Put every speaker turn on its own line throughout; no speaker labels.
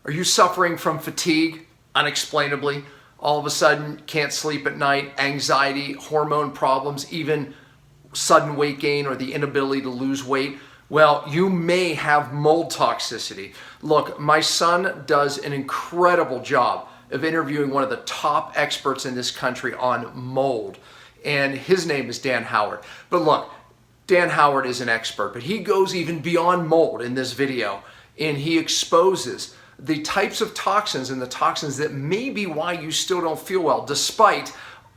Are you suffering from fatigue unexplainably? All of a sudden can't sleep at night, anxiety, hormone problems, even sudden weight gain or the inability to lose weight? Well, you may have mold toxicity. Look, my son does an incredible job of interviewing one of the top experts in this country on mold, and his name is Dan Howard. But look, Dan Howard is an expert, but he goes even beyond mold in this video, and he exposes the types of toxins and the toxins that may be why you still don't feel well, despite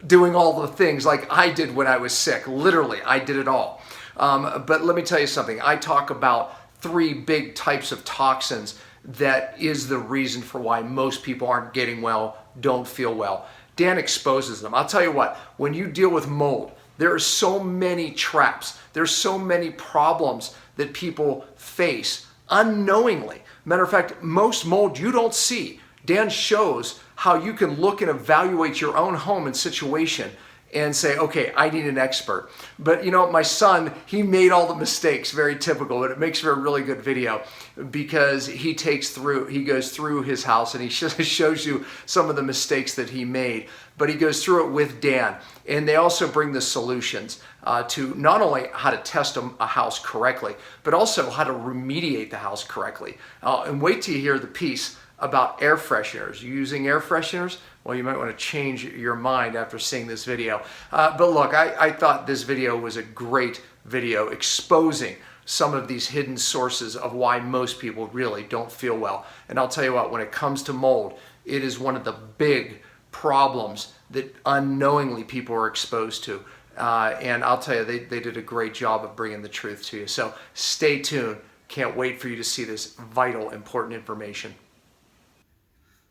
doing all the things like I did when I was sick. Literally, I did it all. But let me tell you something. I talk about 3 big types of toxins that is the reason for why most people aren't getting well, don't feel well. Dan exposes them. I'll tell you what, when you deal with mold, there are so many traps. There's so many problems that people face unknowingly. Matter of fact, most mold you don't see. Dan shows how you can look and evaluate your own home and situation and say, okay, I need an expert. But you know, my son, he made all the mistakes, very typical, but it makes for a really good video because he goes through his house and he shows you some of the mistakes that he made, but he goes through it with Dan. And they also bring the solutions to not only how to test a house correctly, but also how to remediate the house correctly. And wait till you hear the piece about air fresheners. You using air fresheners? Well, you might want to change your mind after seeing this video. But look, I thought this video was a great video exposing some of these hidden sources of why most people really don't feel well. And I'll tell you what, when it comes to mold, it is one of the big problems that unknowingly people are exposed to. And I'll tell you, they did a great job of bringing the truth to you. So stay tuned. Can't wait for you to see this vital, important information.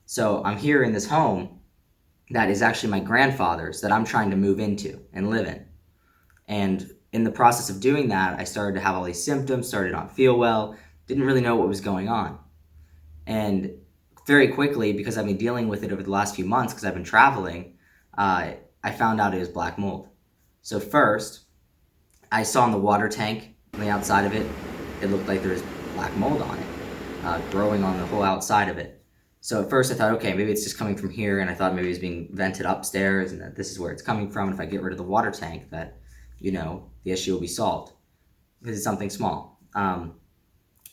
So I'm here in this home that is actually my grandfather's that I'm trying to move into and live in. And in the process of doing that, I started to have all these symptoms, started not feel well, didn't really know what was going on. And very quickly, because I've been dealing with it over the last few months, because I've been traveling, I found out it was black mold. So first, I saw in the water tank on the outside of it, it looked like there was black mold on it, growing on the whole outside of it. So at first I thought, okay, maybe it's just coming from here, and I thought maybe it was being vented upstairs and that this is where it's coming from. If I get rid of the water tank, that, you know, the issue will be solved because it's something small.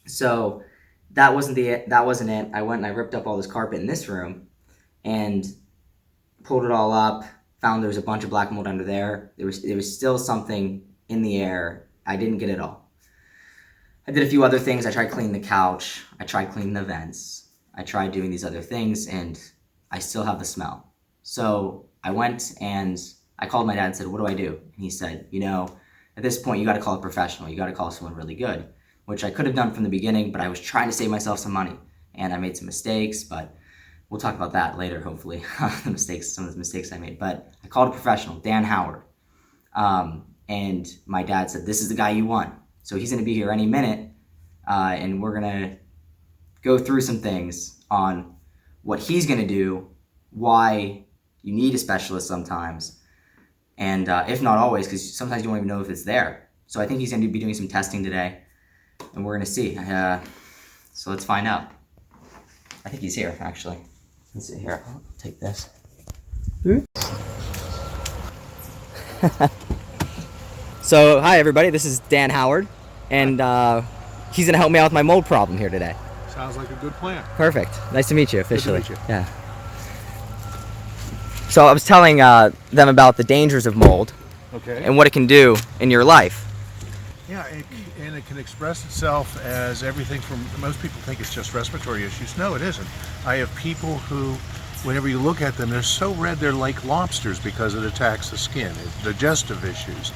So that wasn't it. I went and I ripped up all this carpet in this room and pulled it all up, found there was a bunch of black mold under there. There was still something in the air. I didn't get it all. I did a few other things. I tried cleaning the couch. I tried cleaning the vents. I tried doing these other things, and I still have the smell. So I went and I called my dad and said, what do I do? And he said, you know, at this point, you got to call a professional. You got to call someone really good, which I could have done from the beginning, but I was trying to save myself some money. And I made some mistakes, but we'll talk about that later, hopefully, some of the mistakes I made. But I called a professional, Dan Howard. And my dad said, this is the guy you want. So he's going to be here any minute, and we're going to go through some things on what he's going to do, why you need a specialist sometimes, and if not always, because sometimes you won't even know if it's there. So I think he's going to be doing some testing today, and we're going to see. So let's find out. I think he's here, actually. Let's see here. I'll take this. So, hi everybody, this is Dan Howard, and he's going to help me out with my mold problem here today.
Sounds like a good plan.
Perfect. Nice to meet you officially.
Good to meet you.
Yeah. So I was telling them about the dangers of mold,
Okay.
and what it can do in your life.
Yeah, and it can express itself as everything from, most people think it's just respiratory issues. No, it isn't. I have people who, whenever you look at them, they're so red they're like lobsters because it attacks the skin. It's digestive issues.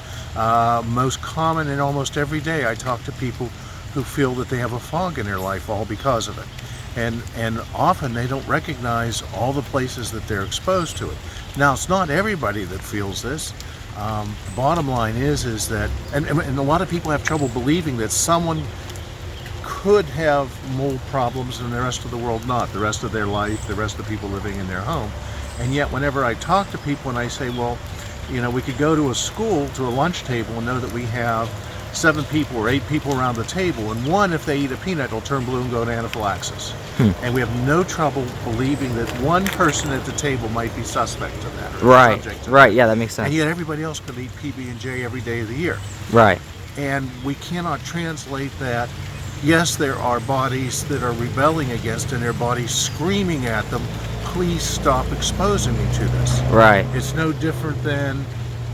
Most common, and almost every day I talk to people who feel that they have a fog in their life all because of it. And often they don't recognize all the places that they're exposed to it. Now, it's not everybody that feels this. Bottom line is that, and a lot of people have trouble believing that someone could have mold problems and the rest of the world not, the rest of their life, the rest of the people living in their home. And yet whenever I talk to people and I say, well, you know, we could go to a school, to a lunch table and know that we have 7 people or 8 people around the table, and one, if they eat a peanut, will turn blue and go into anaphylaxis. And we have no trouble believing that one person at the table might be suspect to that. Or
Right.
subject to
Right.
that.
Yeah, that makes
And
sense.
yet everybody else could eat PB&J every day of the year.
Right.
And we cannot translate that. Yes, there are bodies that are rebelling against, and their bodies screaming at them, please stop exposing me to this.
Right.
It's no different than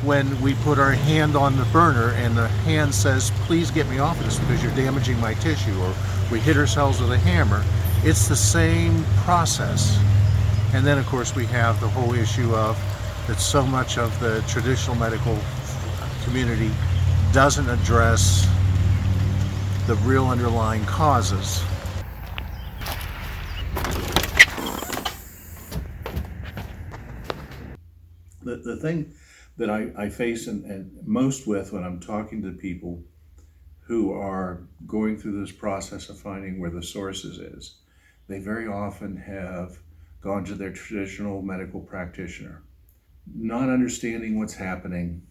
when we put our hand on the burner and the hand says, please get me off of this because you're damaging my tissue, or we hit ourselves with a hammer. It's the same process. And then of course we have the whole issue of that so much of the traditional medical community doesn't address the real underlying causes. The thing that I face and most with when I'm talking to people who are going through this process of finding where the sources is, they very often have gone to their traditional medical practitioner, not understanding what's happening,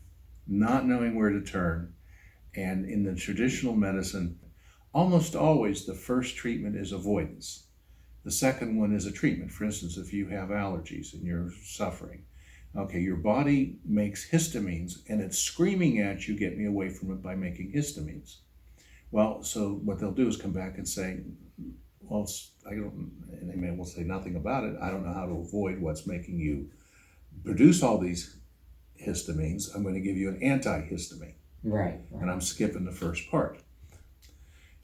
not knowing where to turn. And in the traditional medicine, almost always the first treatment is avoidance. The second one is a treatment. For instance, if you have allergies and you're suffering, okay, your body makes histamines and it's screaming at you, get me away from it by making histamines. Well, so what they'll do is come back and say, well, I don't, and they may well say nothing about it. I don't know how to avoid what's making you produce all these histamines. I'm going to give you an antihistamine.
Right.
And I'm skipping the first part.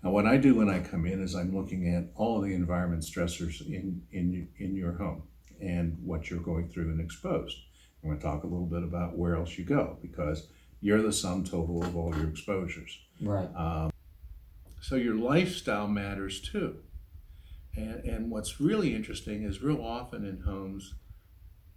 Now, what I do when I come in is I'm looking at all of the environment stressors in your home and what you're going through and exposed. I'm going to talk a little bit about where else you go, because you're the sum total of all your exposures.
Right.
So your lifestyle matters too. And what's really interesting is real often in homes,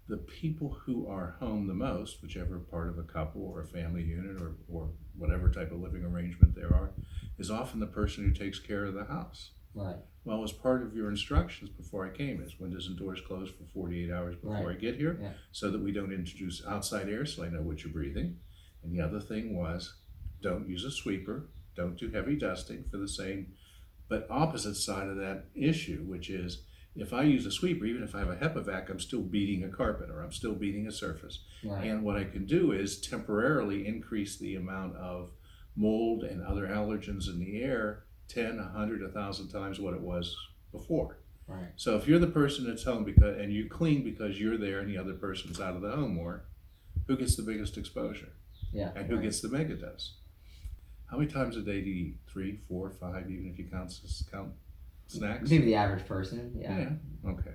the people who are home the most, whichever part of a couple or a family unit or whatever type of living arrangement there are, is often the person who takes care of the house.
Right.
Well, as part of your instructions before I came is windows and doors closed for 48 hours before
Right.
I get here,
Yeah.
so that we don't introduce outside air, so I know what you're breathing. And the other thing was, don't use a sweeper, don't do heavy dusting for the same, but opposite side of that issue, which is, if I use a sweeper, even if I have a HEPA vac, I'm still beating a carpet or I'm still beating a surface.
Right.
And what I can do is temporarily increase the amount of mold and other allergens in the air 10, 100, 1,000 times what it was before.
Right.
So if you're the person that's home and you clean because you're there and the other person's out of the home more, who gets the biggest exposure?
Yeah.
And who gets the mega dose? How many times a day do you eat? 3, 4, 5, even if you count snacks?
Maybe the average person. Yeah.
Yeah. Okay.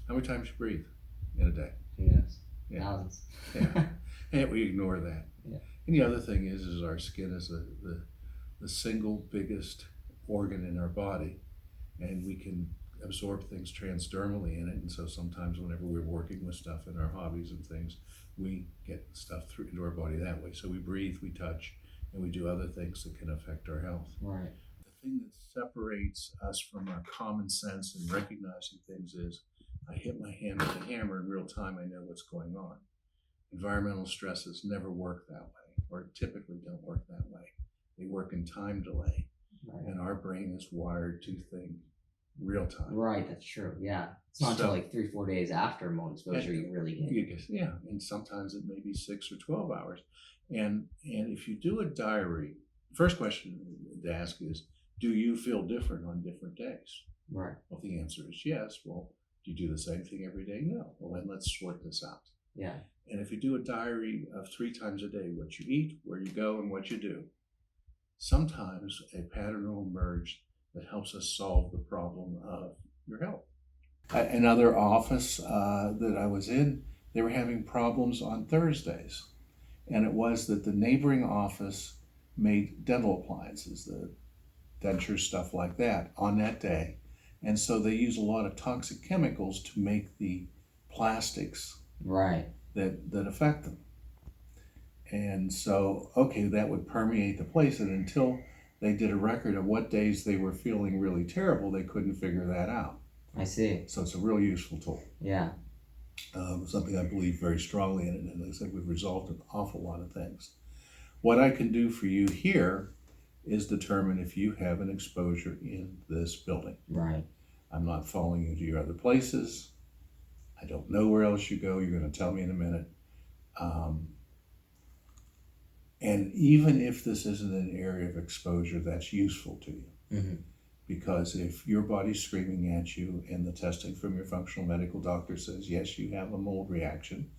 How many times you breathe in a day?
Who knows?
Yeah.
Thousands.
Yeah. And we ignore that.
Yeah.
And the other thing is our skin is the single biggest organ in our body, and we can absorb things transdermally in it. And so sometimes whenever we're working with stuff in our hobbies and things, we get stuff through into our body that way. So we breathe, we touch, and we do other things that can affect our health.
Right.
The thing that separates us from our common sense and recognizing things is, I hit my hand with a hammer in real time, I know what's going on. Environmental stresses never work that way, or typically don't work that way. They work in time delay.
Right.
And our brain is wired to think real time.
Right, that's true. Yeah. It's not until
So-
like 3-4 days after mold exposure you really get.
Yeah, and sometimes it may be 6 or 12 hours. And if you do a diary, first question to ask is, do you feel different on different days?
Right.
Well, if the answer is yes, well, do you do the same thing every day? No. Well, then let's sort this out.
Yeah.
And if you do a diary of 3 times a day, what you eat, where you go, and what you do, sometimes a pattern will emerge that helps us solve the problem of your health. Another office that I was in, they were having problems on Thursdays. And it was that the neighboring office made dental appliances, the dentures, stuff like that, on that day. And so they use a lot of toxic chemicals to make the plastics
Right.
that affect them. And so, okay, that would permeate the place. And until they did a record of what days they were feeling really terrible, they couldn't figure that out.
I see.
So it's a real useful tool.
Yeah.
Something I believe very strongly in it. And as I said, we've resolved an awful lot of things. What I can do for you here is determine if you have an exposure in this building.
Right.
I'm not following you to your other places. I don't know where else you go. You're going to tell me in a minute. And even if this isn't an area of exposure, that's useful to you.
Mm-hmm.
Because if your body's screaming at you and the testing from your functional medical doctor says, yes, you have a mold reaction,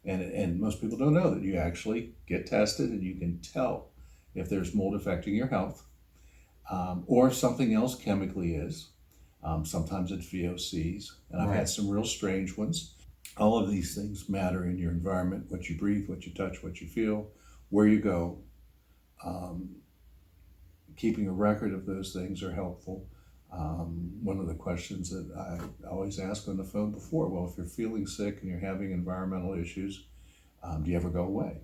and most people don't know that you actually get tested and you can tell if there's mold affecting your health, or something else chemically is. Sometimes it's VOCs, and I've had some real strange ones. All of these things matter in your environment: what you breathe, what you touch, what you feel, where you go. Keeping a record of those things are helpful. One of the questions that I always ask on the phone before, well, if you're feeling sick and you're having environmental issues, do you ever go away?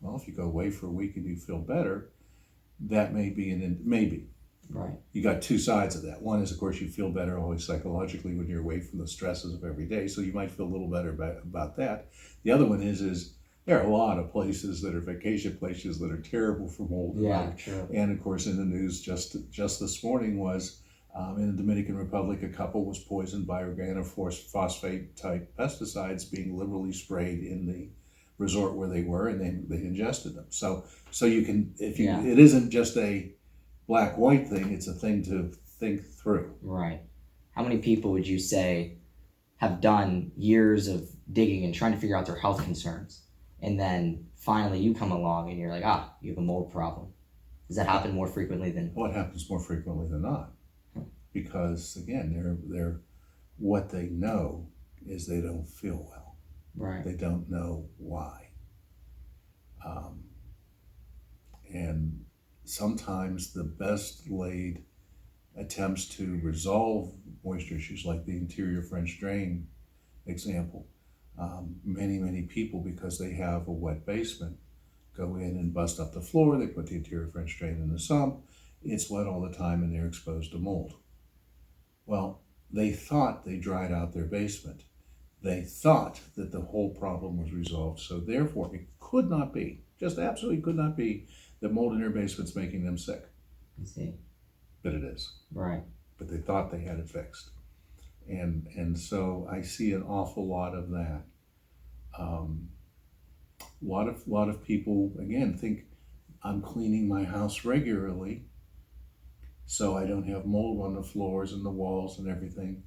Well, if you go away for a week and you feel better, that may be maybe.
Right.
You got two sides of that. One is, of course, you feel better always psychologically when you're away from the stresses of every day, so you might feel a little better about that. The other one is there are a lot of places that are vacation places that are terrible for mold.
Yeah, true.
And of course, in the news just this morning was in the Dominican Republic, a couple was poisoned by organophosphate type pesticides being liberally sprayed in the resort where they were, and they ingested them. So you can, it isn't just a black white thing; it's a thing to think through.
Right. How many people would you say have done years of digging and trying to figure out their health concerns, and then finally you come along and you're like, you have a mold problem? Does that happen more frequently than?
Well, it happens more frequently than not, because again, they're what they know is they don't feel well.
Right.
They don't know why. And sometimes the best laid attempts to resolve moisture issues, like the interior French drain example, many people, because they have a wet basement, go in and bust up the floor. They put the interior French drain in the sump. It's wet all the time and they're exposed to mold. Well, they thought they dried out their basement. They thought that the whole problem was resolved. So therefore, it could not be, just absolutely could not be, that mold in their basement's making them sick.
I see.
But it is.
Right.
But they thought they had it fixed. And so I see an awful lot of that. A lot of people, again, think I'm cleaning my house regularly so I don't have mold on the floors and the walls and everything.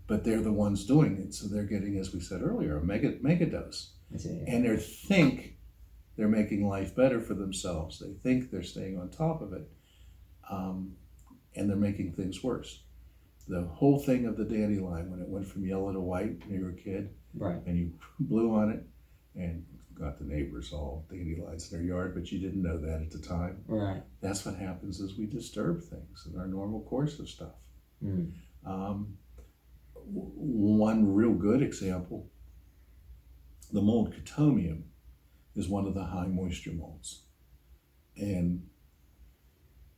But they're the ones doing it, so they're getting, as we said earlier, a mega dose. And they think they're making life better for themselves. They think they're staying on top of it, and they're making things worse. The whole thing of the dandelion, when it went from yellow to white when you were a kid,
right,
and you blew on it, and got the neighbors all dandelions in their yard, but you didn't know that at the time.
Right.
That's what happens as we disturb things in our normal course of stuff.
Mm.
One real good example, the mold Cotomium is one of the high moisture molds. And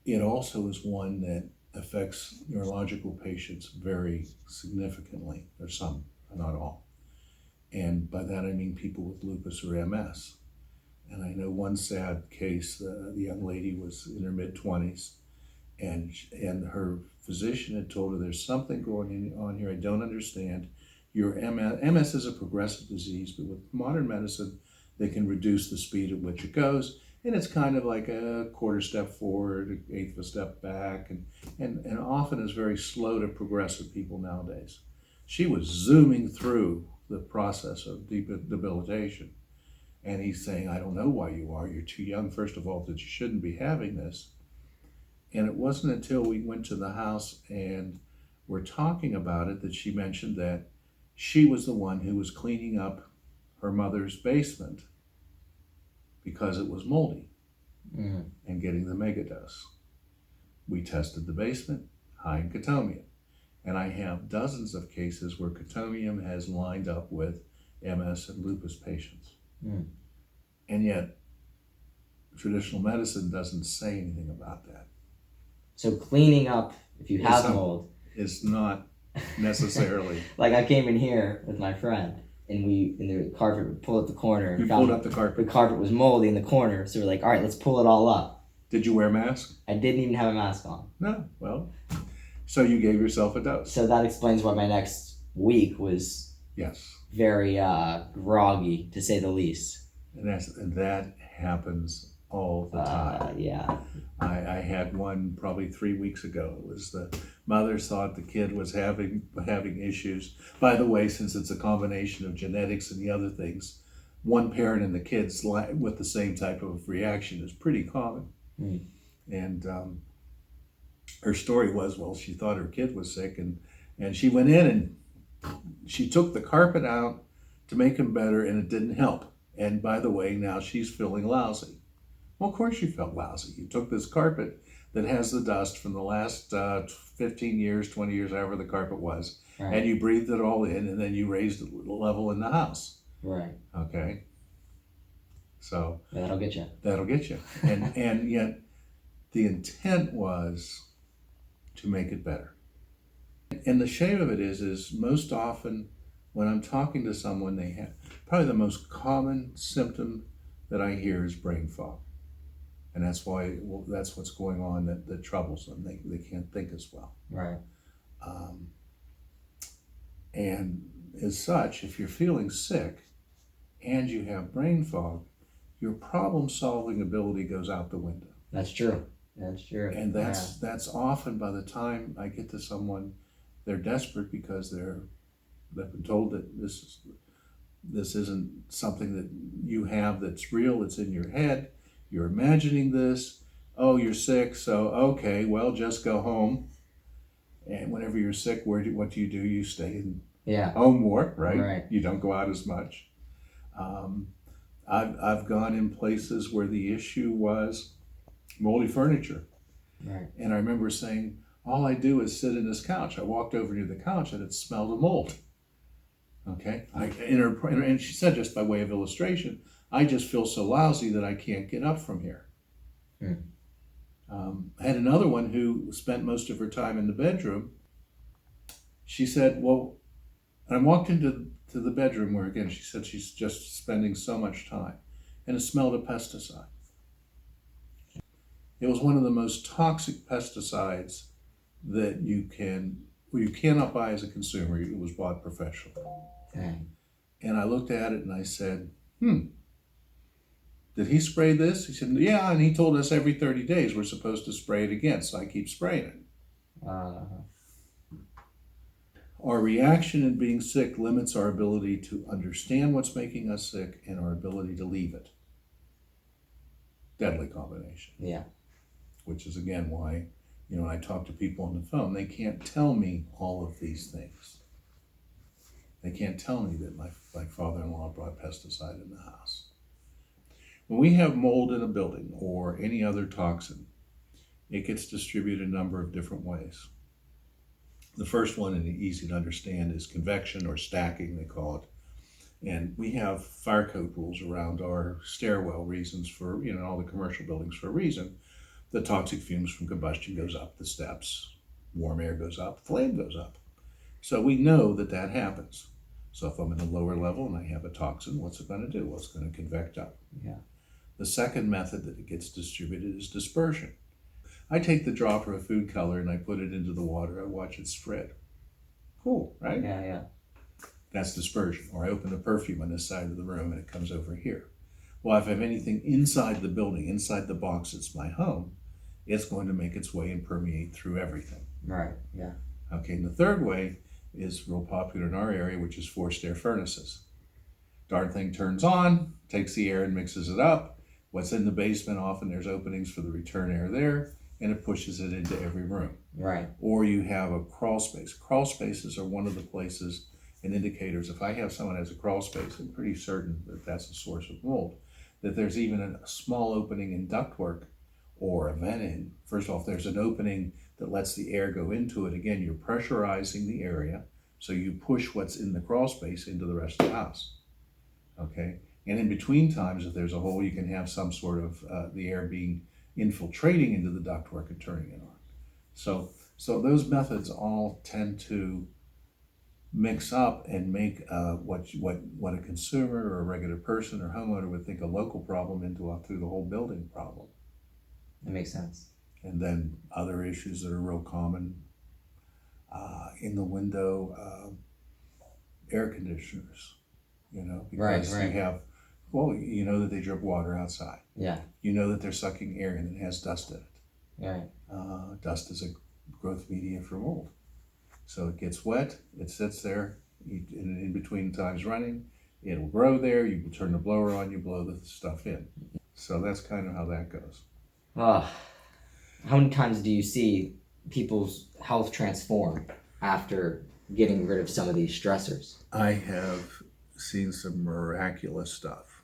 it also is one that affects neurological patients very significantly, or some, not all. And by that I mean people with lupus or MS. And I know one sad case, the young lady was in her mid-20s, and her physician had told her, there's something going on here I don't understand. Your MS is a progressive disease, but with modern medicine, they can reduce the speed at which it goes. And it's kind of like a quarter step forward, an eighth of a step back, and often is very slow to progress with people nowadays. She was zooming through the process of debilitation. And he's saying, I don't know why you are. You're too young, first of all, that you shouldn't be having this. And it wasn't until we went to the house and were talking about it that she mentioned that she was the one who was cleaning up her mother's basement because it was moldy, and getting the megadose. We tested the basement, high in Cotomium. And I have dozens of cases where Cotomium has lined up with MS and lupus patients. And yet, traditional medicine doesn't say anything about that.
So cleaning up, if you have mold,
is not necessarily.
like I came in here with my friend, and the carpet would pull up the corner. And
You pulled up the carpet.
The carpet was moldy in the corner, so we're like, all right, let's pull it all up.
Did you wear a mask?
I didn't even have a mask on.
No. Well, so you gave yourself a dose.
So that explains why my next week was
Yes.
very groggy, to say the least.
And that happens all the time.
Yeah.
I had one probably 3 weeks ago. It was the mother thought the kid was having issues. By the way, since it's a combination of genetics and the other things, one parent and the kids with the same type of reaction is pretty common.
Mm.
And her story was, well, she thought her kid was sick, and she went in and she took the carpet out to make him better, and it didn't help. And by the way, now she's feeling lousy. Well, of course you felt lousy. You took this carpet that has the dust from the last 15 years, 20 years, however the carpet was,
Right.
and you breathed it all in, and then you raised the level in the house.
Right.
Okay? So
That'll get you.
that'll get you. And yet the intent was to make it better. And the shame of it is most often when I'm talking to someone, they have probably the most common symptom that I hear is brain fog. And that's why, that's what's going on that troubles them. They can't think as well.
Right.
And as such, if you're feeling sick and you have brain fog, your problem-solving ability goes out the window.
That's true. That's true.
And that's often by the time I get to someone, they're desperate because they've been told that this isn't something that you have that's real. It's in your head. You're imagining this. Oh, you're sick. So okay, well, just go home. And whenever you're sick, what do? You stay in home more, right?
Right.
You don't go out as much. I've gone in places where the issue was moldy furniture.
Right.
And I remember saying, all I do is sit in this couch. I walked over near the couch and it smelled of mold. Okay? And she said, just by way of illustration, I just feel so lousy that I can't get up from here. I had another one who spent most of her time in the bedroom. She said, well, and I walked into the bedroom where, again, she said she's just spending so much time, and it smelled of pesticide. It was one of the most toxic pesticides that you cannot buy as a consumer. It was bought professionally.
Dang.
And I looked at it and I said, did he spray this? He said, yeah, and he told us every 30 days we're supposed to spray it again, so I keep spraying it. Our reaction in being sick limits our ability to understand what's making us sick and our ability to leave it. Deadly combination.
Yeah.
Which is again why, when I talk to people on the phone, they can't tell me all of these things. They can't tell me that my father-in-law brought pesticide in the house. When we have mold in a building or any other toxin, it gets distributed a number of different ways. The first one, and easy to understand, is convection or stacking, they call it. And we have fire code rules around our stairwell reasons for, all the commercial buildings for a reason. The toxic fumes from combustion goes up the steps, warm air goes up, flame goes up. So we know that happens. So if I'm in a lower level and I have a toxin, what's it going to do? Well, it's going to convect up.
Yeah.
The second method that it gets distributed is dispersion. I take the dropper of food color and I put it into the water. I watch it spread. Cool, right?
Yeah.
That's dispersion. Or I open the perfume on this side of the room and it comes over here. Well, if I have anything inside the building, inside the box that's my home, it's going to make its way and permeate through everything.
Right, yeah.
Okay, and the third way is real popular in our area, which is forced air furnaces. Darn thing turns on, takes the air and mixes it up. What's in the basement, often there's openings for the return air there, and it pushes it into every room.
Right.
Or you have a crawl space. Crawl spaces are one of the places and indicators. If I have someone who has a crawl space, I'm pretty certain that that's a source of mold. That there's even a small opening in ductwork or a vent in. First off, there's an opening that lets the air go into it. Again, you're pressurizing the area, so you push what's in the crawl space into the rest of the house. Okay? And in between times, if there's a hole, you can have some sort of the air being infiltrating into the ductwork and turning it on. So those methods all tend to mix up and make what a consumer or a regular person or homeowner would think a local problem into through the whole building problem.
That makes sense.
And then other issues that are real common in the window, air conditioners, because
Right.
you have, well, you know that they drip water outside.
Yeah.
You know that they're sucking air and it has dust in it.
Right.
Dust is a growth media for mold. So it gets wet, it sits there, in between times running, it'll grow there, you turn the blower on, you blow the stuff in. So that's kind of how that goes.
How many times do you see people's health transform after getting rid of some of these stressors?
I have seen some miraculous stuff.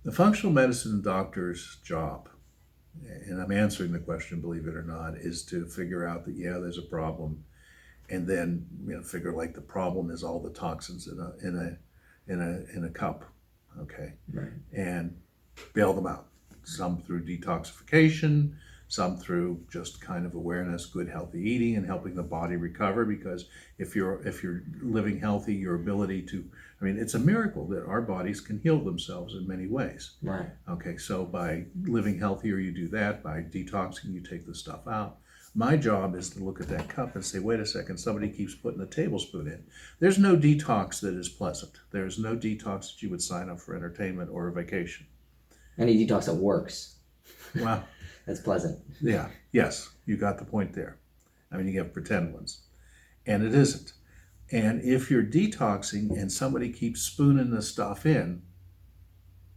The functional medicine doctor's job, and I'm answering the question, believe it or not, is to figure out that, yeah, there's a problem, and then figure like the problem is all the toxins in a cup, okay,
Right.
and bail them out. Some through detoxification, some through just kind of awareness, good healthy eating, and helping the body recover. Because if you're living healthy, your ability to, it's a miracle that our bodies can heal themselves in many ways.
Right.
Okay, so by living healthier, you do that. By detoxing, you take the stuff out. My job is to look at that cup and say, wait a second, somebody keeps putting a tablespoon in. There's no detox that is pleasant. There's no detox that you would sign up for entertainment or a vacation.
Any detox that works.
Well,
That's pleasant.
yeah, yes, you got the point there. You have pretend ones. And it isn't. And if you're detoxing and somebody keeps spooning the stuff in,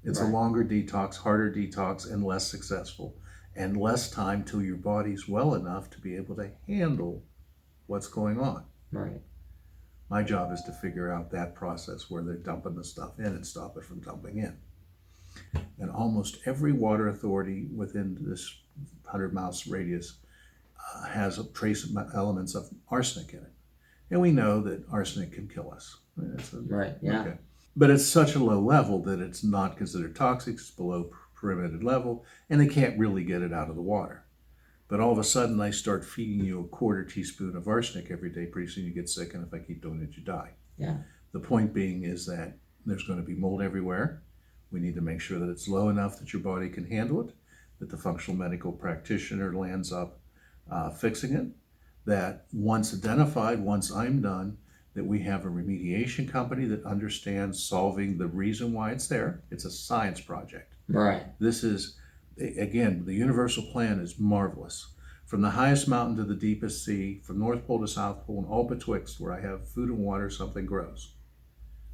it's
Right.
a longer detox, harder detox, and less successful, and less time till your body's well enough to be able to handle what's going on.
Right.
My job is to figure out that process where they're dumping the stuff in and stop it from dumping in. And almost every water authority within this 100-mile radius has trace elements of arsenic in it. And we know that arsenic can kill us.
Right. Yeah.
Okay. But it's such a low level that it's not considered toxic. It's below permitted level, and they can't really get it out of the water. But all of a sudden, I start feeding you a quarter teaspoon of arsenic every day. Pretty soon you get sick, and if I keep doing it, you die.
Yeah.
The point being is that there's going to be mold everywhere. We need to make sure that it's low enough that your body can handle it, that the functional medical practitioner lands up fixing it, that once identified, once I'm done, that we have a remediation company that understands solving the reason why it's there. It's a science project.
Right.
This is, again, the universal plan is marvelous. From the highest mountain to the deepest sea, from North Pole to South Pole, and all betwixt, where I have food and water, something grows.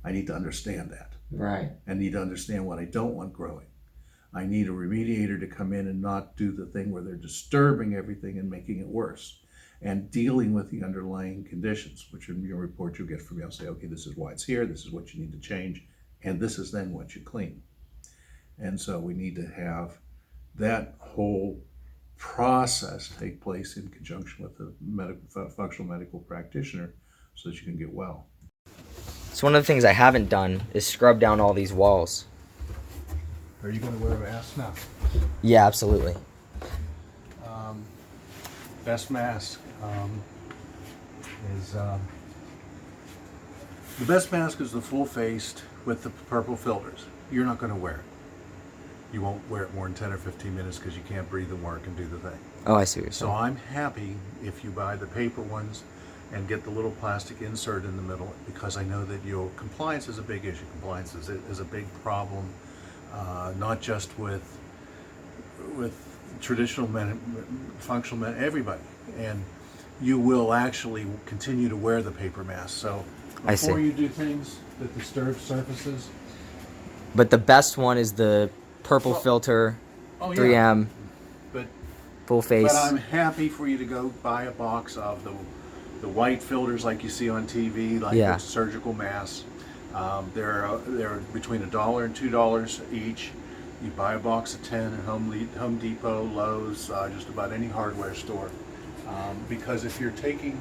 I need to understand that.
Right.
I need to understand what I don't want growing. I need a remediator to come in and not do the thing where they're disturbing everything and making it worse, and dealing with the underlying conditions, which in your report you'll get from me. I'll say, okay, this is why it's here, this is what you need to change, and this is then what you clean. And so we need to have that whole process take place in conjunction with the functional medical practitioner so that you can get well.
So one of the things I haven't done is scrub down all these walls.
Are you going to wear a mask now?
Yeah, absolutely.
Best mask is the best mask is the full-faced with the purple filters. You're not going to wear it. You won't wear it more than 10 or 15 minutes because you can't breathe and work and do the thing.
Oh, I see what you're
So
saying.
I'm happy if you buy the paper ones and get the little plastic insert in the middle, because I know that compliance is a big issue. Compliance is a big problem, not just with traditional functional everybody. And you will actually continue to wear the paper mask. So
I see.
before you do things that disturb surfaces,
But the best one is the purple filter,
oh, yeah.
3M,
but
full face.
I'm happy for you to go buy a box of the white filters like you see on TV, like
Yeah.
the surgical masks. They're between $1 and $2 each. You buy a box of 10 at Home Depot, Lowe's, just about any hardware store. Because if you're taking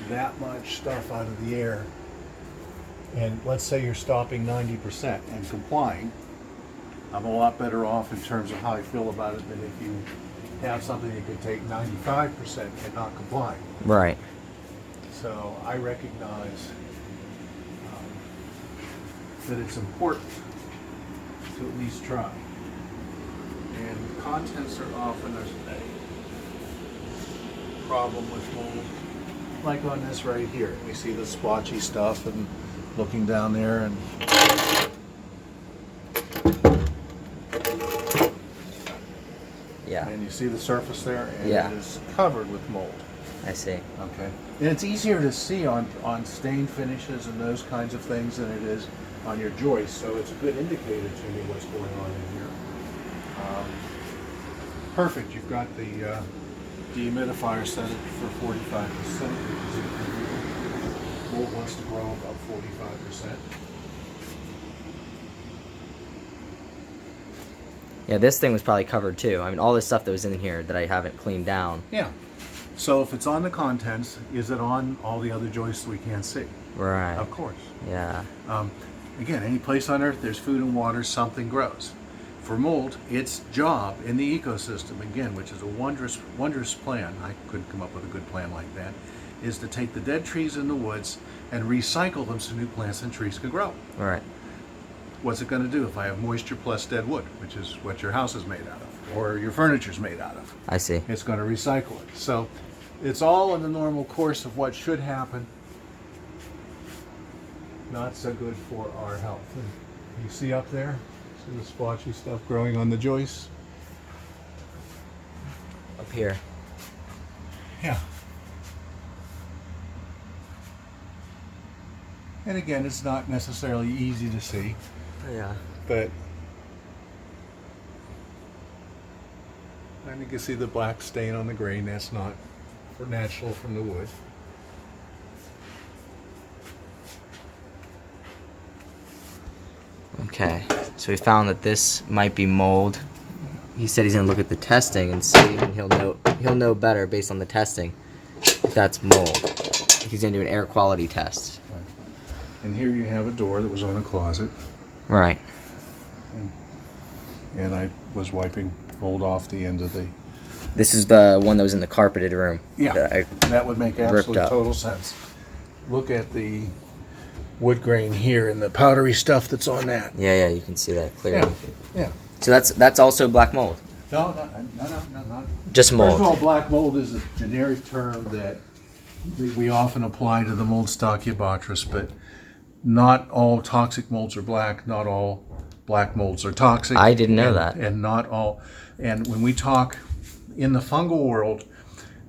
that much stuff out of the air, and let's say you're stopping 90% and complying, I'm a lot better off in terms of how I feel about it than if you have something that could take 95% and not comply.
Right.
So I recognize that it's important to at least try. And contents are often a problem with mold. Like on this right here, we see the splotchy stuff, and looking down there, and
Yeah,
you see the surface there, and
Yeah.
it is covered with mold.
I see.
Okay. And it's easier to see on stain finishes and those kinds of things than it is on your joist, so it's a good indicator to me what's going on in here. Perfect. You've got the dehumidifier set for 45%. Mold wants to grow about 45%.
Yeah, this thing was probably covered too. I mean, all this stuff that was in here that I haven't cleaned down.
Yeah. So if it's on the contents, is it on all the other joists we can't see?
Right.
Of course.
Yeah.
Again, any place on earth there's food and water, something grows. For mold, its job in the ecosystem, again, which is a wondrous, wondrous plan, I couldn't come up with a good plan like that, is to take the dead trees in the woods and recycle them so new plants and trees can grow.
All right.
What's it going to do if I have moisture plus dead wood, which is what your house is made out of, or your furniture's made out of?
I see.
It's going to recycle it. So it's all in the normal course of what should happen. Not so good for our health. And you see up there, see the splotchy stuff growing on the joists?
Up here.
Yeah. And again, it's not necessarily easy to see,
Yeah.
but and you can see the black stain on the grain. That's not natural from the wood.
Okay. So we found that this might be mold. He said he's gonna look at the testing and see, and he'll know better based on the testing if that's mold. He's gonna do an air quality test.
And here you have a door that was on a closet,
Right.
and I was wiping mold off the end of the.
This is the one that was in the carpeted room.
Yeah,
that
that would make
ripped
absolute
up.
total sense. Look at the wood grain here and the powdery stuff that's on that.
Yeah, you can see that clearly.
Yeah.
So that's also black mold.
No, not.
Just
First
mold.
of all, black mold is a generic term that we often apply to the mold Stachybotrys, but not all toxic molds are black. Not all black molds are toxic.
I didn't know that.
And not all. And when we talk in the fungal world,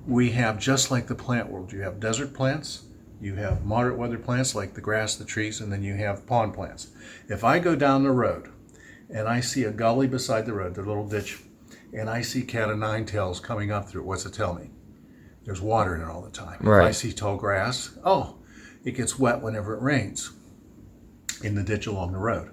we have, just like the plant world, you have desert plants, you have moderate weather plants like the grass, the trees, and then you have pond plants. If I go down the road and I see a gully beside the road, the little ditch, and I see cat o' nine tails coming up through it, what's it tell me? There's water in it all the time.
Right.
If I see tall grass, it gets wet whenever it rains in the ditch along the road.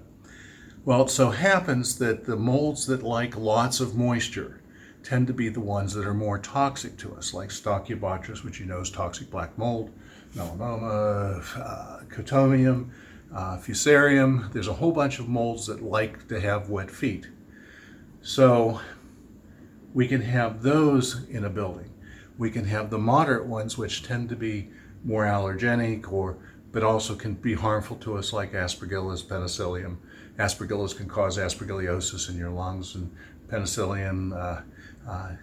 Well, it so happens that the molds that like lots of moisture tend to be the ones that are more toxic to us, like Stachybotrys, which you know is toxic black mold, melanoma, cotomium, fusarium. There's a whole bunch of molds that like to have wet feet. So we can have those in a building. We can have the moderate ones, which tend to be more allergenic, but also can be harmful to us, like Aspergillus, penicillium. Aspergillus can cause aspergillosis in your lungs, and penicillium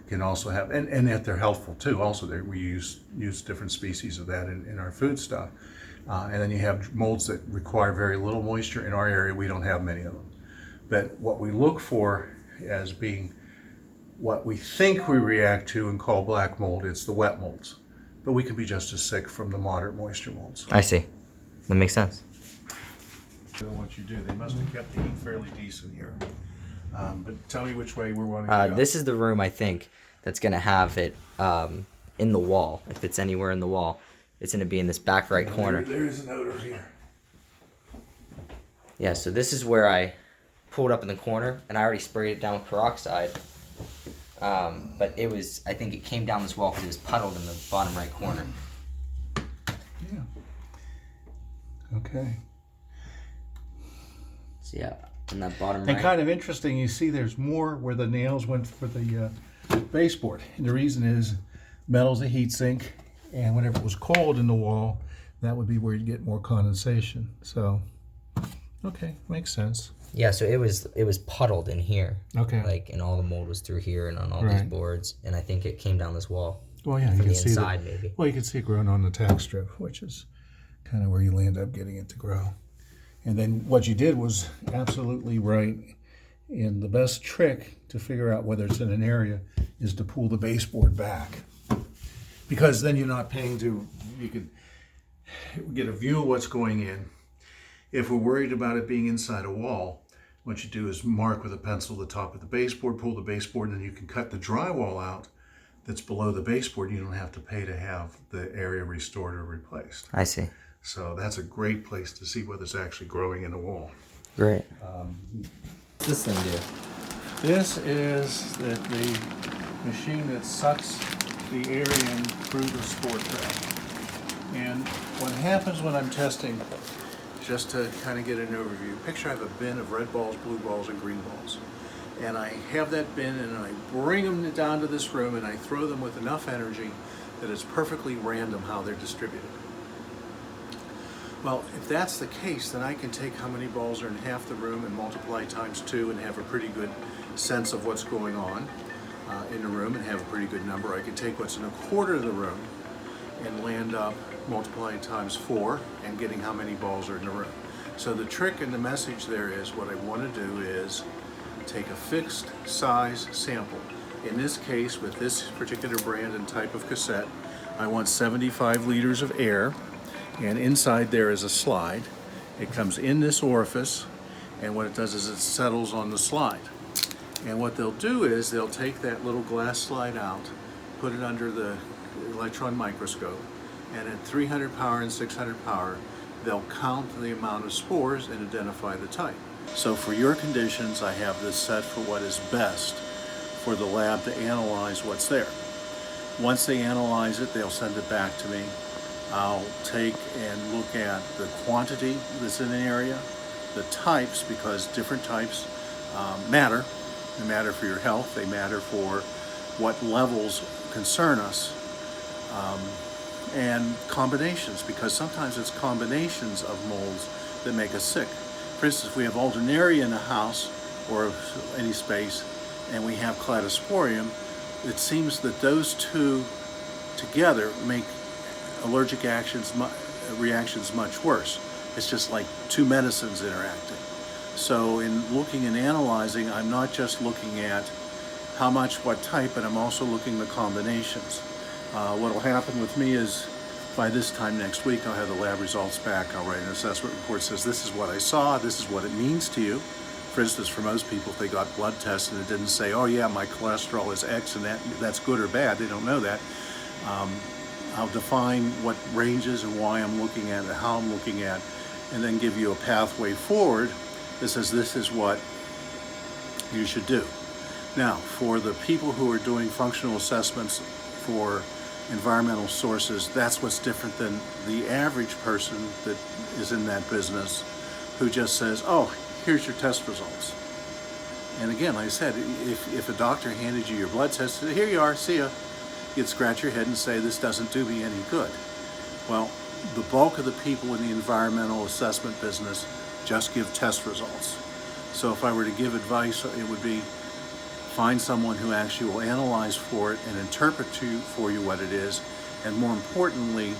can also have, and that they're helpful too. Also, we use different species of that in our food stuff. And then you have molds that require very little moisture. In our area, we don't have many of them. But what we look for as being what we think we react to and call black mold, it's the wet molds. But we can be just as sick from the moderate moisture molds.
I see. That makes sense.
What you do, they must have kept the heat fairly decent here. But tell me which way we're wanting to go.
This is the room I think that's gonna have it in the wall. If it's anywhere in the wall, it's gonna be in this back right corner.
There is an odor here.
Yeah. So this is where I pulled up in the corner, and I already sprayed it down with peroxide. But I think it came down this wall because it was puddled in the bottom right corner.
Yeah. Okay.
So yeah, in that bottom
And
right.
kind of interesting, you see there's more where the nails went for the baseboard. And the reason is metal's a heat sink. And whenever it was cold in the wall, that would be where you'd get more condensation. So, okay, makes sense.
Yeah, so it was puddled in here.
Okay.
Like, and all the mold was through here and on all these
Right.
boards, and I think it came down this wall.
Well, yeah, you
From
can
the
see
inside, maybe.
Well, you can see it growing on the tack strip, which is kind of where you end up getting it to grow. And then what you did was absolutely right. And the best trick to figure out whether it's in an area is to pull the baseboard back, because then you're not paying to. You can get a view of what's going in. If we're worried about it being inside a wall, what you do is mark with a pencil the top of the baseboard, pull the baseboard, and then you can cut the drywall out that's below the baseboard. You don't have to pay to have the area restored or replaced.
I see.
So that's a great place to see whether it's actually growing in the wall.
Great. What's this thing do?
This is the machine that sucks the air in through the spore trap. And what happens when I'm testing, just to kind of get an overview, picture I have a bin of red balls, blue balls, and green balls. And I have that bin and I bring them down to this room and I throw them with enough energy that it's perfectly random how they're distributed. Well, if that's the case, then I can take how many balls are in half the room and multiply times 2 and have a pretty good sense of what's going on in the room and have a pretty good number. I can take what's in a quarter of the room and land up multiplying times 4 and getting how many balls are in the room. So the trick and the message there is what I want to do is take a fixed size sample. In this case, with this particular brand and type of cassette, I want 75 liters of air, and inside there is a slide. It comes in this orifice, and what it does is it settles on the slide. And what they'll do is they'll take that little glass slide out, put it under the electron microscope, and at 300 power and 600 power, they'll count the amount of spores and identify the type. So for your conditions, I have this set for what is best for the lab to analyze what's there. Once they analyze it, they'll send it back to me. I'll take and look at the quantity that's in an area, the types, because different types matter. They matter for your health. They matter for what levels concern us. And combinations, because sometimes it's combinations of molds that make us sick. For instance, if we have alternaria in a house or any space and we have cladosporium, it seems that those two together make allergic reactions much worse. It's just like two medicines interacting. So in looking and analyzing, I'm not just looking at how much, what type, but I'm also looking at the combinations. What will happen with me is by this time next week, I'll have the lab results back. I'll write an assessment report that says this is what I saw, this is what it means to you. For instance, for most people, if they got blood tests and it didn't say, oh yeah, my cholesterol is X and that's good or bad, they don't know that. I'll define what ranges and why I'm looking at it, how I'm looking at, and then give you a pathway forward that says this is what you should do. Now, for the people who are doing functional assessments for environmental sources, that's what's different than the average person that is in that business who just says, oh, here's your test results. And again, like I said, if a doctor handed you your blood test, here you are, see ya, you'd scratch your head and say, this doesn't do me any good. Well, the bulk of the people in the environmental assessment business just give test results. So if I were to give advice, it would be find someone who actually will analyze for it and interpret for you what it is, and more importantly,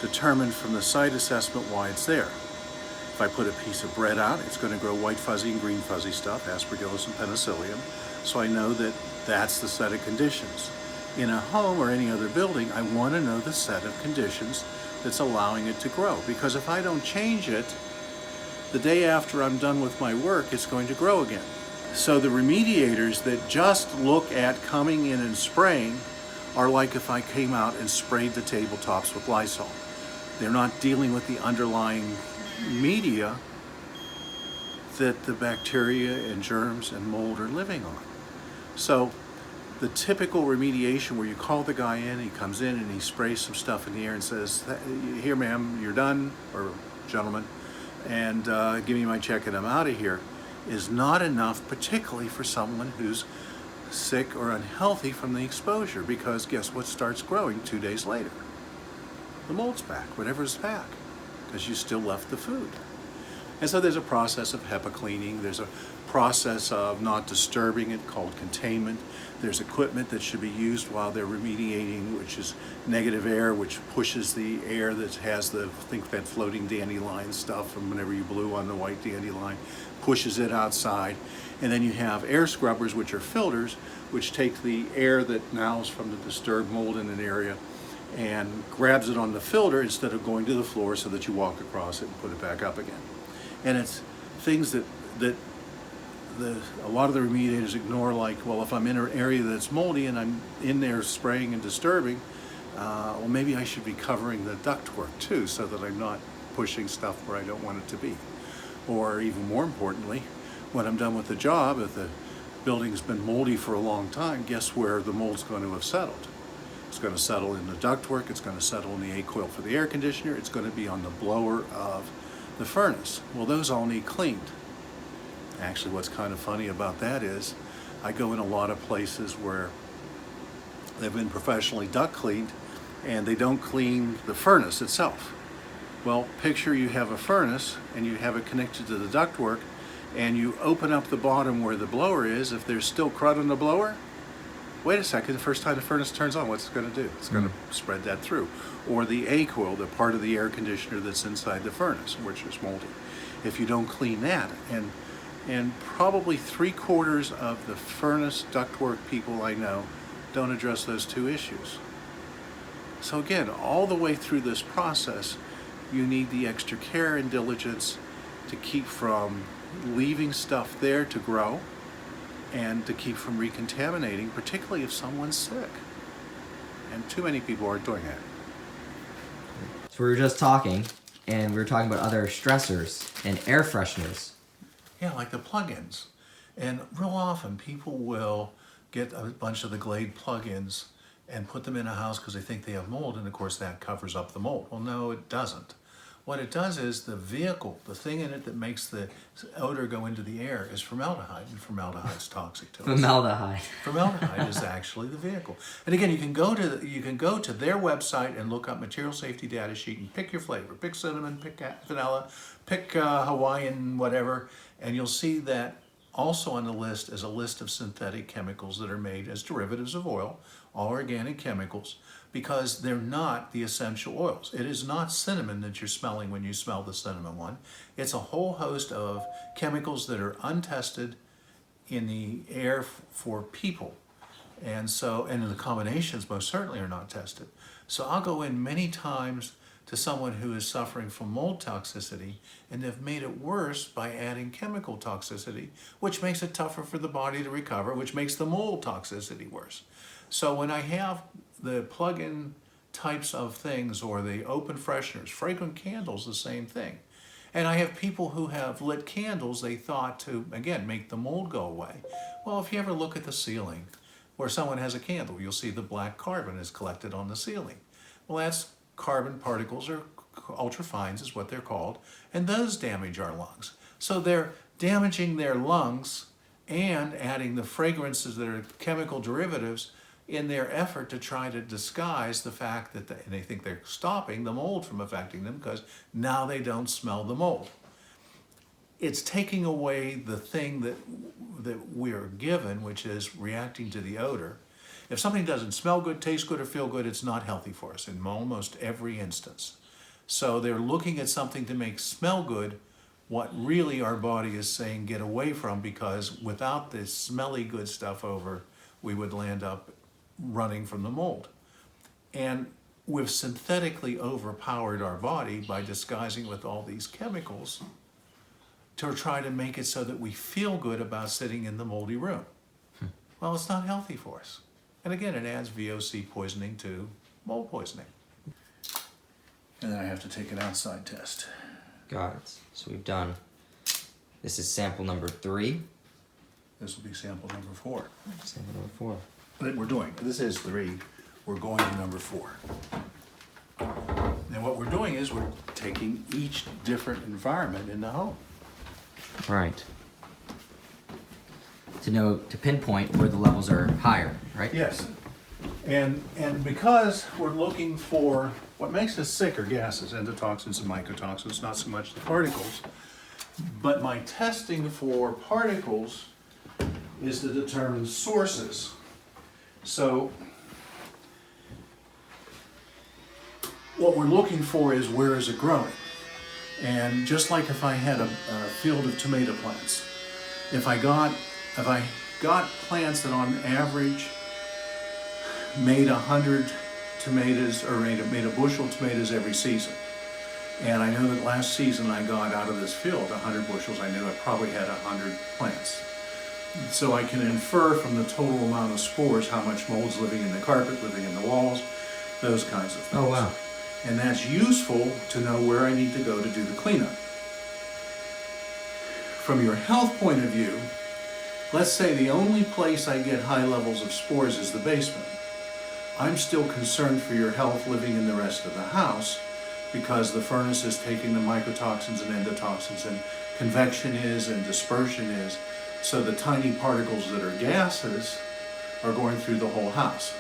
determine from the site assessment why it's there. If I put a piece of bread out, it's going to grow white fuzzy and green fuzzy stuff, aspergillus and penicillium, so I know that that's the set of conditions. In a home or any other building, I want to know the set of conditions that's allowing it to grow, because if I don't change it, the day after I'm done with my work, it's going to grow again. So the remediators that just look at coming in and spraying are like if I came out and sprayed the tabletops with Lysol. They're not dealing with the underlying media that the bacteria and germs and mold are living on. So the typical remediation where you call the guy in, he comes in and he sprays some stuff in the air and says, here ma'am, you're done, or gentlemen, and give me my check and I'm out of here, is not enough, particularly for someone who's sick or unhealthy from the exposure, because guess what starts growing 2 days later? the mold's back, whatever's back, because you still left the food. And so there's a process of HEPA cleaning. There's a process of not disturbing it called containment. There's equipment that should be used while they're remediating, which is negative air, which pushes the air that has the, think that floating dandelion stuff from whenever you blew on the white dandelion, pushes it outside. And then you have air scrubbers, which are filters, which take the air that now is from the disturbed mold in an area and grabs it on the filter instead of going to the floor so that you walk across it and put it back up again. And it's things that a lot of the remediators ignore, like, well, if I'm in an area that's moldy and I'm in there spraying and disturbing, well, maybe I should be covering the ductwork too, so that I'm not pushing stuff where I don't want it to be. Or even more importantly, when I'm done with the job, if the building's been moldy for a long time, guess where the mold's going to have settled? It's going to settle in the ductwork, it's going to settle in the A coil for the air conditioner, it's going to be on the blower of the furnace. Well, those all need cleaned. Actually, what's kind of funny about that is I go in a lot of places where they've been professionally duct cleaned and they don't clean the furnace itself. Well, picture you have a furnace and you have it connected to the ductwork and you open up the bottom where the blower is. If there's still crud on the blower, wait a second, the first time the furnace turns on, what's it going to do? It's going to spread that through. Or the A coil, the part of the air conditioner that's inside the furnace, which is moldy. If you don't clean that, and probably 3/4 of the furnace ductwork people I know don't address those two issues. So again, all the way through this process, you need the extra care and diligence to keep from leaving stuff there to grow and to keep from recontaminating, particularly if someone's sick. And too many people aren't doing that.
So we were just talking, and we were talking about other stressors and air fresheners.
Yeah, like the plugins. And real often people will get a bunch of the Glade plugins and put them in a house because they think they have mold, and of course that covers up the mold. Well, no, it doesn't. What it does is the vehicle, the thing in it that makes the odor go into the air, is formaldehyde, and formaldehyde's toxic to us.
Formaldehyde.
Formaldehyde is actually the vehicle. And again, you can go to their website and look up material safety data sheet and pick your flavor. Pick cinnamon, pick vanilla, pick Hawaiian, whatever, and you'll see that also on the list is a list of synthetic chemicals that are made as derivatives of oil, all organic chemicals, because they're not the essential oils. It is not cinnamon that you're smelling when you smell the cinnamon one. It's a whole host of chemicals that are untested in the air for people. And the combinations most certainly are not tested. So I'll go in many times to someone who is suffering from mold toxicity, and they've made it worse by adding chemical toxicity, which makes it tougher for the body to recover, which makes the mold toxicity worse. So when I have the plug-in types of things, or the open fresheners, fragrant candles, the same thing. And I have people who have lit candles they thought to, again, make the mold go away. Well, if you ever look at the ceiling where someone has a candle, you'll see the black carbon is collected on the ceiling. Well, that's carbon particles, or ultrafines is what they're called, and those damage our lungs. So they're damaging their lungs and adding the fragrances that are chemical derivatives in their effort to try to disguise the fact that they think they're stopping the mold from affecting them, because now they don't smell the mold. It's taking away the thing that we're given, which is reacting to the odor. If something doesn't smell good, taste good, or feel good, it's not healthy for us in almost every instance. So they're looking at something to make smell good, what really our body is saying get away from, because without this smelly good stuff over, we would land up running from the mold. And we've synthetically overpowered our body by disguising with all these chemicals to try to make it so that we feel good about sitting in the moldy room. Well, it's not healthy for us. And again, it adds VOC poisoning to mold poisoning. And then I have to take an outside test.
Got it. So we've done, this is sample number 3.
This will be sample number 4.
Sample number 4.
That we're doing. This is 3. We're going to number 4. And what we're doing is we're taking each different environment in the home.
Right. To pinpoint where the levels are higher, right?
Yes. And because we're looking for What makes us sick are gases, endotoxins and mycotoxins, not so much the particles. But my testing for particles is to determine sources. So what we're looking for is where is it growing? And just like if I had a field of tomato plants, if I got plants that on average made 100 tomatoes, or made a bushel of tomatoes every season, and I know that last season I got out of this field 100 bushels, I knew I probably had 100 plants. So I can infer from the total amount of spores how much mold's living in the carpet, living in the walls, those kinds of things.
Oh, wow.
And that's useful to know where I need to go to do the cleanup. From your health point of view, let's say the only place I get high levels of spores is the basement. I'm still concerned for your health living in the rest of the house, because the furnace is taking the mycotoxins and endotoxins, and convection is and dispersion is. So the tiny particles that are gases are going through the whole house.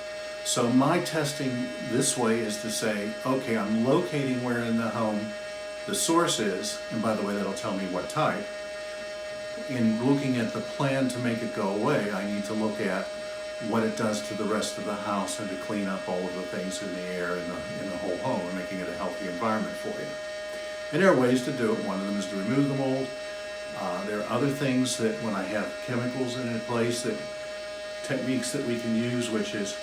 So my testing this way is to say, okay, I'm locating where in the home the source is, and by the way, that'll tell me what type. In looking at the plan to make it go away, I need to look at what it does to the rest of the house and to clean up all of the things in the air in the whole home and making it a healthy environment for you. And there are ways to do it. One of them is to remove the mold. There are other things that when I have chemicals in place, that techniques that we can use, which is,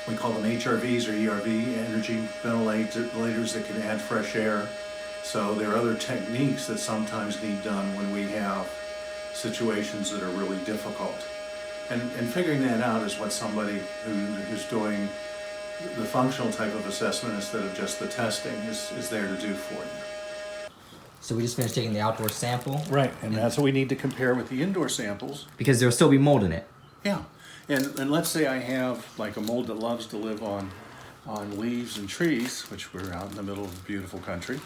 we call them HRVs or ERV, energy ventilators that can add fresh air. So there are other techniques that sometimes need done when we have situations that are really difficult. And figuring that out is what somebody who's doing the functional type of assessment instead of just the testing is there to do for you.
So we just finished taking the outdoor sample.
Right, and that's what we need to compare with the indoor samples.
Because there'll still be mold in it.
Yeah, and let's say I have like a mold that loves to live on leaves and trees, which we're out in the middle of a beautiful country,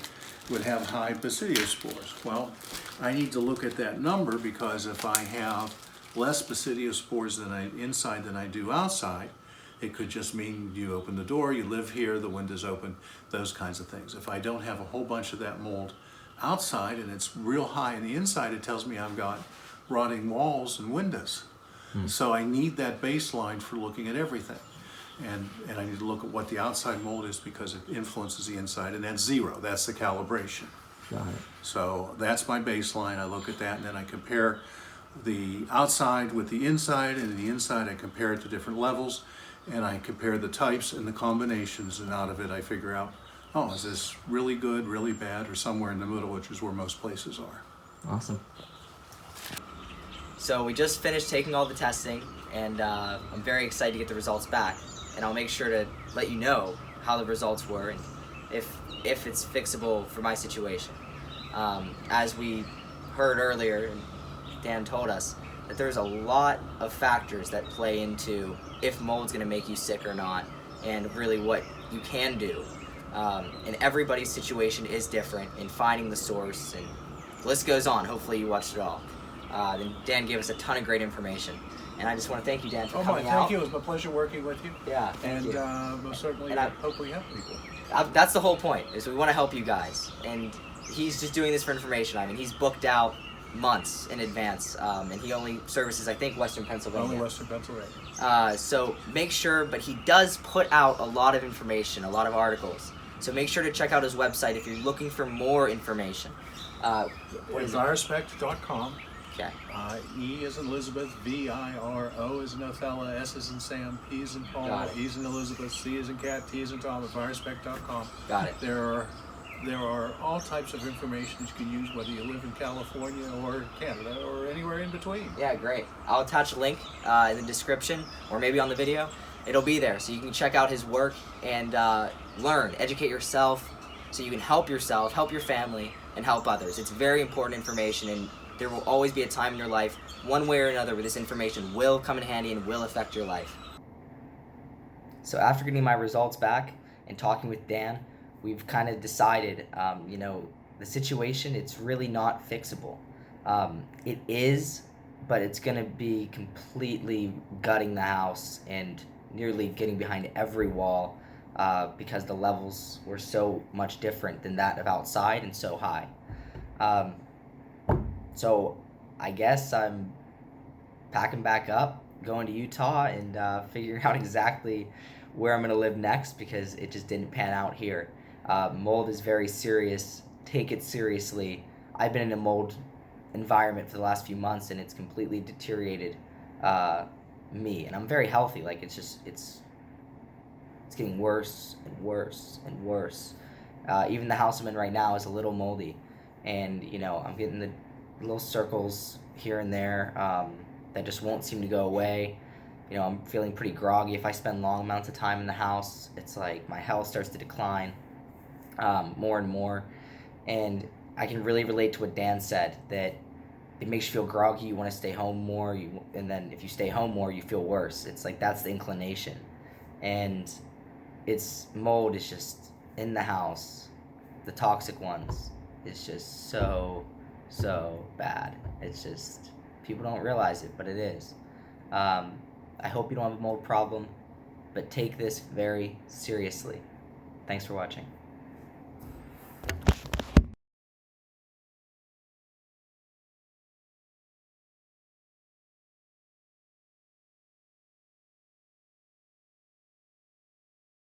would have high basidiospores. Well, I need to look at that number, because if I have less basidiospores inside than I do outside, it could just mean you open the door, you live here, the window's open, those kinds of things. If I don't have a whole bunch of that mold outside and it's real high in the inside, it tells me I've got rotting walls and windows. So I need that baseline for looking at everything. And I need to look at what the outside mold is, because it influences the inside, and that's zero. That's the calibration.
Got it.
So that's my baseline. I look at that, and then I compare the outside with the inside, and the inside I compare it to different levels, and I compare the types and the combinations, and out of it I figure out, oh, is this really good, really bad, or somewhere in the middle, which is where most places are.
Awesome. So we just finished taking all the testing, and I'm very excited to get the results back. And I'll make sure to let you know how the results were and if it's fixable for my situation. As we heard earlier, and Dan told us, that there's a lot of factors that play into if mold's going to make you sick or not, and really what you can do. And everybody's situation is different in finding the source, and the list goes on. Hopefully you watched it all. Then Dan gave us a ton of great information. And I just want to thank you, Dan, for coming out.
Thank you. It was my pleasure working with you.
Yeah, thank you.
Most certainly,
And
hope we help people.
That's the whole point, is we want to help you guys. And he's just doing this for information. I mean, he's booked out months in advance, and he only services, I think, Western Pennsylvania.
Only Western Pennsylvania.
So make sure, but he does put out a lot of information, a lot of articles. So make sure to check out his website if you're looking for more information.
What is virespect.com.
Okay.
E is in Elizabeth, V-I-R-O is in Othello, S is in Sam, P is in Paul,
Got it.
E is in Elizabeth, C is in Cat, T is in Tom, at virespect.com.
Got it.
There are all types of information you can use, whether you live in California or Canada or anywhere in between.
Yeah, great. I'll attach a link in the description or maybe on the video. It'll be there so you can check out his work and learn, educate yourself so you can help yourself, help your family, and help others. It's very important information, and there will always be a time in your life, one way or another, where this information will come in handy and will affect your life. So after getting my results back and talking with Dan, we've kind of decided, the situation, it's really not fixable. It is, but it's going to be completely gutting the house and nearly getting behind every wall. because the levels were so much different than that of outside and so high. So I guess I'm packing back up, going to Utah, and figuring out exactly where I'm going to live next, because it just didn't pan out here. Mold is very serious. Take it seriously. I've been in a mold environment for the last few months, and it's completely deteriorated me. And I'm very healthy. Like, it's getting worse and worse and worse. Even the house I'm in right now is a little moldy, and I'm getting the little circles here and there that just won't seem to go away. I'm feeling pretty groggy. If I spend long amounts of time in the house, it's like my health starts to decline more and more. And I can really relate to what Dan said, that it makes you feel groggy, you want to stay home more, and then if you stay home more, you feel worse. It's like that's the inclination. And mold is just in the house. The toxic ones is just so bad. It's just, people don't realize it, but it is. I hope you don't have a mold problem, but take this very seriously. Thanks for watching.